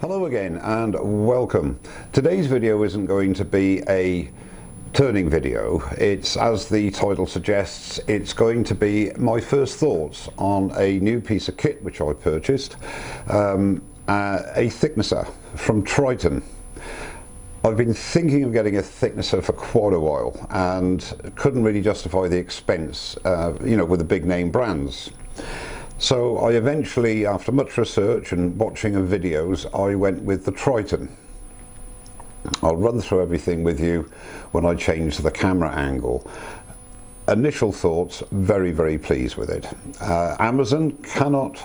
Hello again and welcome. Today's video isn't going to be a turning video. It's, as the title suggests, it's going to be my first thoughts on a new piece of kit which I purchased, a thicknesser from Triton. I've been thinking of getting a thicknesser for quite a while and couldn't really justify the expense, with the big name brands. So I eventually, after much research and watching of videos, I went with the Triton. I'll run through everything with you when I change the camera angle. Initial thoughts, very pleased with it. Amazon cannot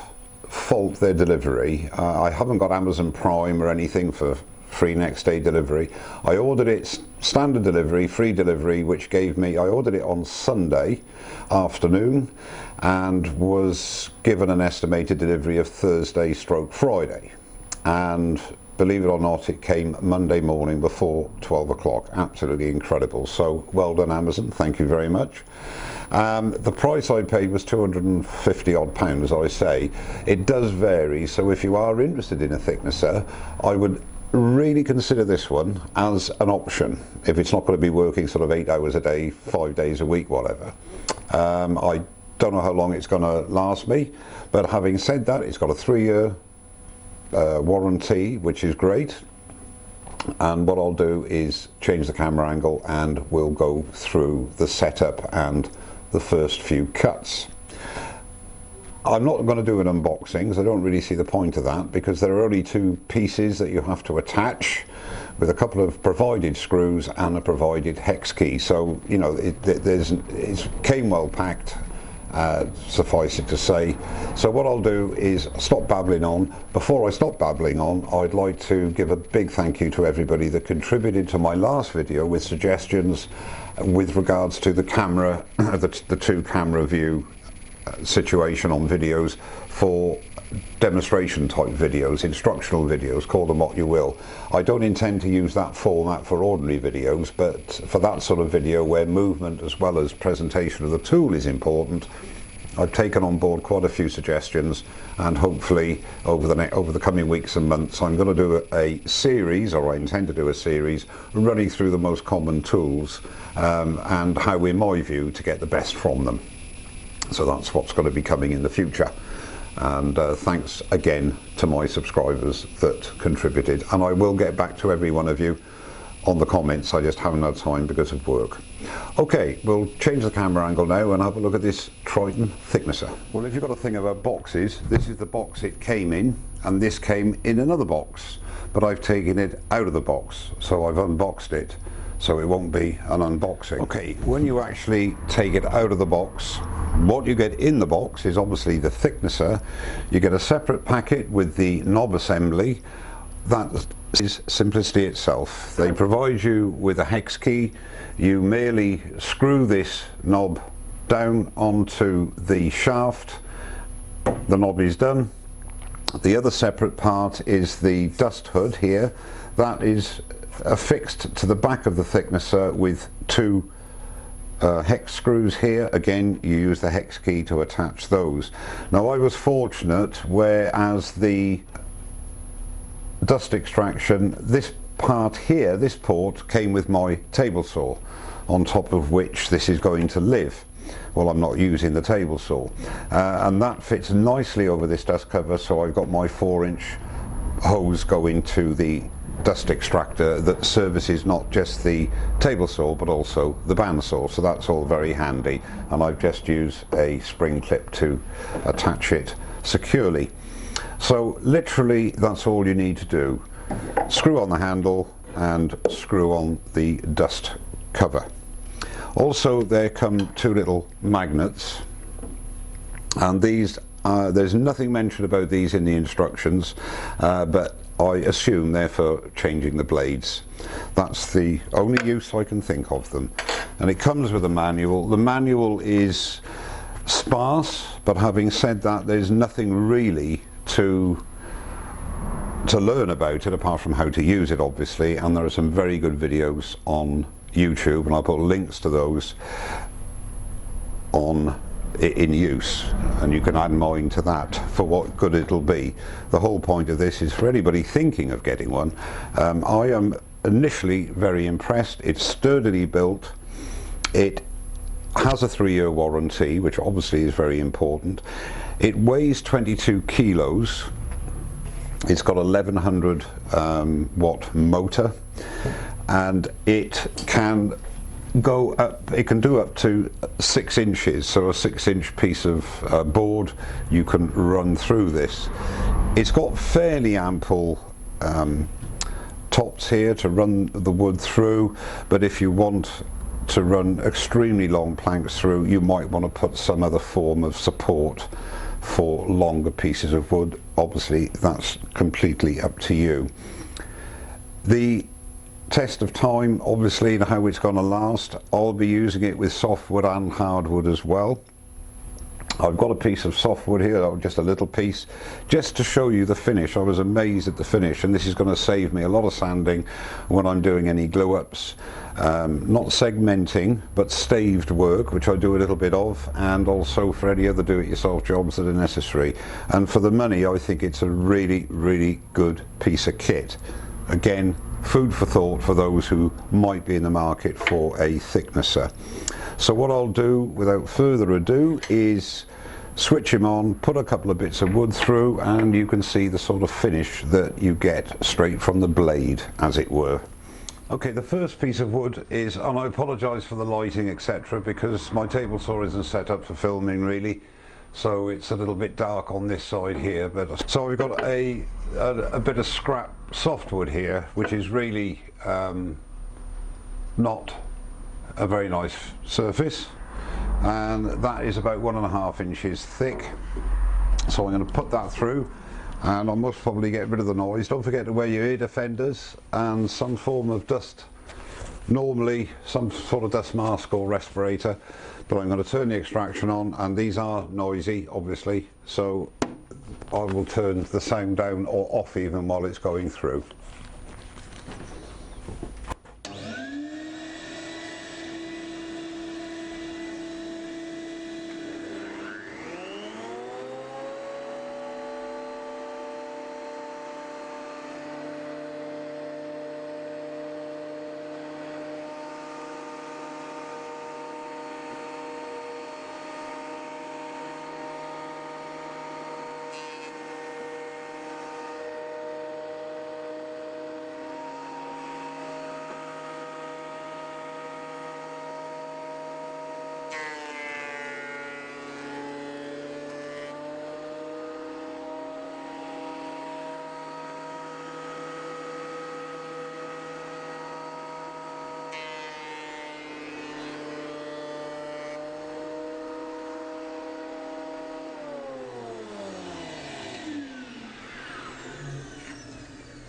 fault their delivery. I haven't got Amazon Prime or anything for free next day delivery. I ordered it standard delivery, free delivery, which gave me, I ordered it on Sunday afternoon and was given an estimated delivery of Thursday/Friday, and believe it or not, it came Monday morning before 12 o'clock. Absolutely incredible. So well done, Amazon, thank you very much. The price I paid was £250 odd, as I say. It does vary, so if you are interested in a thicknesser, I would really consider this one as an option if it's not going to be working sort of 8 hours a day, 5 days a week, whatever. I don't know how long it's going to last me, but having said that, it's got a 3-year warranty, which is great. And what I'll do is change the camera angle and we'll go through the setup and the first few cuts. I'm not going to do an unboxing because I don't really see the point of that, because there are only 2 pieces that you have to attach with a couple of provided screws and a provided hex key. So, you know, it came well packed, suffice it to say. So what I'll do is stop babbling on. Before I stop babbling on, I'd like to give a big thank you to everybody that contributed to my last video with suggestions with regards to the camera, the 2 camera view situation on videos for demonstration type videos, instructional videos, call them what you will. I don't intend to use that format for ordinary videos, but for that sort of video where movement as well as presentation of the tool is important, I've taken on board quite a few suggestions, and hopefully over the coming weeks and months I'm going to do a series, or I intend to do a series, running through the most common tools and how, in my view, to get the best from them. So that's what's going to be coming in the future. And thanks again to my subscribers that contributed, and I will get back to every one of you on the comments. I just haven't had time because of work. Okay, we'll change the camera angle now and have a look at this Triton thicknesser. Well, if you've got a thing about boxes, this is the box it came in, and this came in another box, but I've taken it out of the box, so I've unboxed it, so it won't be an unboxing. Okay, when you actually take it out of the box, what you get in the box is obviously the thicknesser. You get a separate packet with the knob assembly. That is simplicity itself. They provide you with a hex key. You merely screw this knob down onto the shaft. The knob is done. The other separate part is the dust hood here. That is affixed to the back of the thicknesser with 2 hex screws here. Again, you use the hex key to attach those. Now, I was fortunate, whereas the dust extraction, this part here, this port, came with my table saw, on top of which this is going to live. Well, I'm not using the table saw, and that fits nicely over this dust cover, so I've got my 4-inch hose going to the dust extractor that services not just the table saw but also the bandsaw, so that's all very handy, and I've just used a spring clip to attach it securely. So literally that's all you need to do. Screw on the handle and screw on the dust cover. Also, there come 2 little magnets, and these there's nothing mentioned about these in the instructions, but I assume they're for changing the blades. That's the only use I can think of them. And it comes with a manual. The manual is sparse, but having said that, there's nothing really to learn about it apart from how to use it, obviously, and there are some very good videos on YouTube, and I'll put links to those on in use, and you can add mine to that for what good it'll be. The whole point of this is for anybody thinking of getting one. I am initially very impressed. It's sturdily built. It has a 3-year warranty, which obviously is very important. It weighs 22 kilos. It's got a 1100 watt motor, and it can go up, it can do up to 6 inches, so a 6-inch piece of board you can run through this. It's got fairly ample tops here to run the wood through, but if you want to run extremely long planks through, you might want to put some other form of support for longer pieces of wood. Obviously that's completely up to you. The test of time, obviously, and how it's going to last, I'll be using it with softwood and hardwood as well. I've got a piece of softwood here, just a little piece, just to show you the finish. I was amazed at the finish, and this is going to save me a lot of sanding when I'm doing any glue ups. Not segmenting, but staved work, which I do a little bit of, and also for any other do-it-yourself jobs that are necessary. And for the money, I think it's a really, really good piece of kit. Again, food for thought for those who might be in the market for a thicknesser. So what I'll do without further ado is switch him on, put a couple of bits of wood through, and you can see the sort of finish that you get straight from the blade, as it were. Okay, the first piece of wood is, and I apologise for the lighting etc, because my table saw isn't set up for filming really, so it's a little bit dark on this side here. But so we've got a bit of scrap softwood here, which is really not a very nice surface, and that is about 1.5 inches thick. So I'm going to put that through, and I must probably get rid of the noise. Don't forget to wear your ear defenders and some form of dust, normally some sort of dust mask or respirator. But I'm going to turn the extraction on, and these are noisy obviously, so I will turn the sound down or off even while it's going through.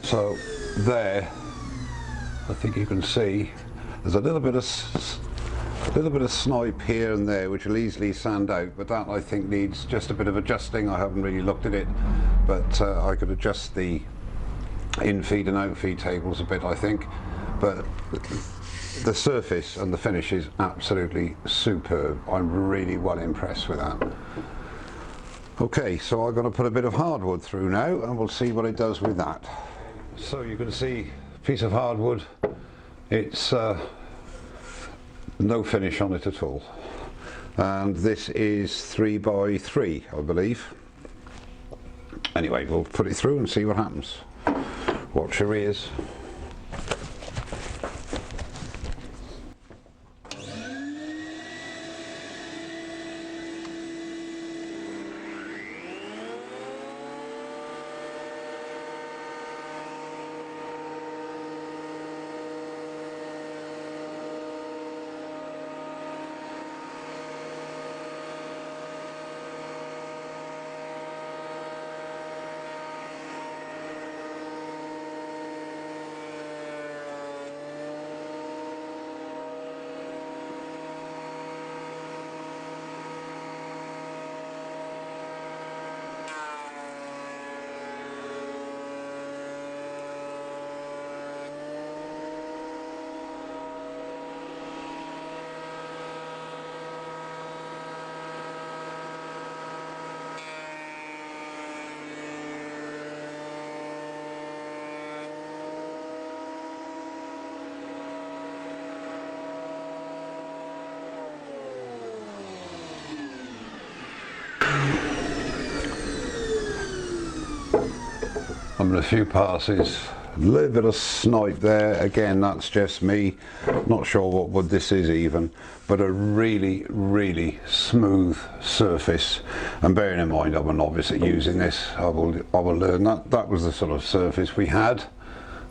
So there, I think you can see there's a little bit of snipe here and there which will easily sand out, but that I think needs just a bit of adjusting. I haven't really looked at it, but I could adjust the in-feed and out-feed tables a bit, I think. But the surface and the finish is absolutely superb. I'm really well impressed with that. Okay, so I'm going to put a bit of hardwood through now, and we'll see what it does with that. So you can see a piece of hardwood, it's no finish on it at all, and this is 3 by 3 I believe. Anyway, we'll put it through and see what happens. Watch your ears. I'm at a few passes. A little bit of snipe there, again that's just me, not sure what wood this is even, but a really smooth surface. And bearing in mind I'm obviously using this, I will learn that was the sort of surface we had,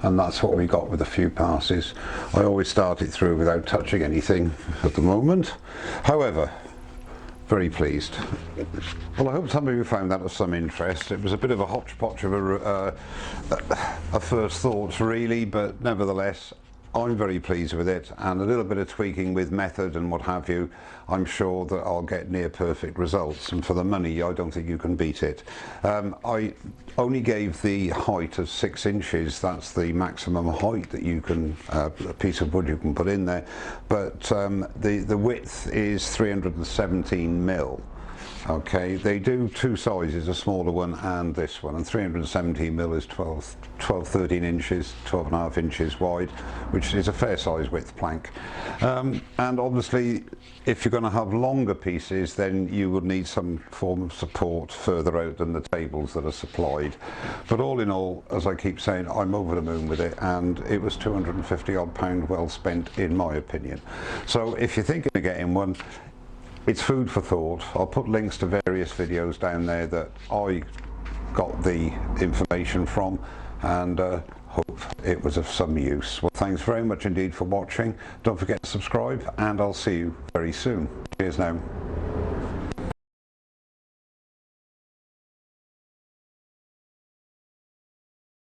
and that's what we got with a few passes. I always start it through without touching anything at the moment. However, very pleased. Well, I hope some of you found that of some interest. It was a bit of a hodgepodge of a first thoughts really, but nevertheless I'm very pleased with it, and a little bit of tweaking with method and what have you, I'm sure that I'll get near perfect results, and for the money I don't think you can beat it. I only gave the height of 6 inches, that's the maximum height that you can, a piece of wood you can put in there, but the width is 317 mil. Okay, they do 2 sizes, a smaller one and this one, and 317 mil is 13 inches, 12.5 inches wide, which is a fair size width plank. And obviously if you're going to have longer pieces, then you would need some form of support further out than the tables that are supplied. But all in all, as I keep saying, I'm over the moon with it, and it was £250 odd well spent in my opinion. So if you're thinking of getting one, it's food for thought. I'll put links to various videos down there that I got the information from, and hope it was of some use. Well, thanks very much indeed for watching. Don't forget to subscribe, and I'll see you very soon. Cheers now.